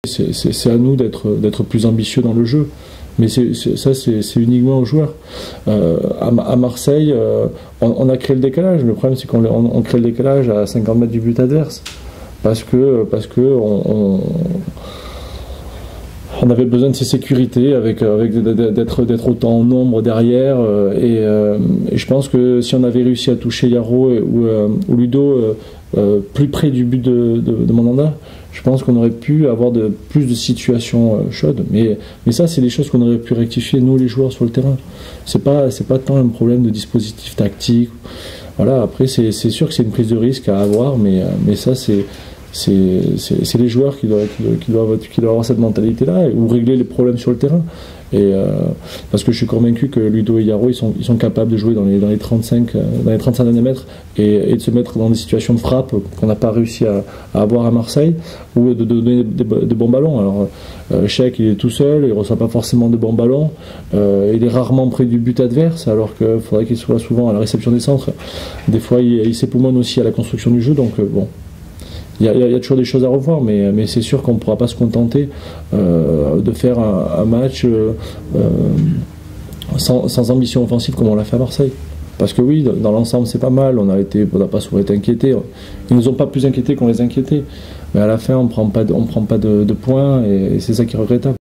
C'est à nous d'être plus ambitieux dans le jeu. Mais c'est uniquement aux joueurs. À Marseille, on a créé le décalage. Le problème, c'est qu'on crée le décalage à 50 mètres du but adverse. Parce que on avait besoin de ces sécurités, d'être autant en nombre derrière. Et je pense que si on avait réussi à toucher Yaro ou Ludo plus près du but de Mandanda, je pense qu'on aurait pu avoir plus de situations chaudes. Mais ça, c'est des choses qu'on aurait pu rectifier, nous, les joueurs, sur le terrain. C'est pas tant un problème de dispositif tactique. Voilà, après, c'est sûr que c'est une prise de risque à avoir, mais ça, c'est les joueurs qui doivent avoir cette mentalité-là ou régler les problèmes sur le terrain. Parce que je suis convaincu que Ludo et Yaro, ils sont capables de jouer dans les 35 derniers mètres et de se mettre dans des situations de frappe qu'on n'a pas réussi à avoir à Marseille, ou de donner de bons ballons. Alors, Cheikh, il est tout seul, il ne reçoit pas forcément de bons ballons, il est rarement près du but adverse, alors qu'il faudrait qu'il soit souvent à la réception des centres. Des fois, il s'époumonne aussi à la construction du jeu, donc bon. Il y a toujours des choses à revoir, mais c'est sûr qu'on ne pourra pas se contenter de faire un match sans ambition offensive comme on l'a fait à Marseille. Parce que oui, dans l'ensemble, c'est pas mal, on n'a pas souvent été inquiétés. Ils ne nous ont pas plus inquiétés qu'on les inquiétait. Mais à la fin, on ne prend pas de points, et c'est ça qui est regrettable.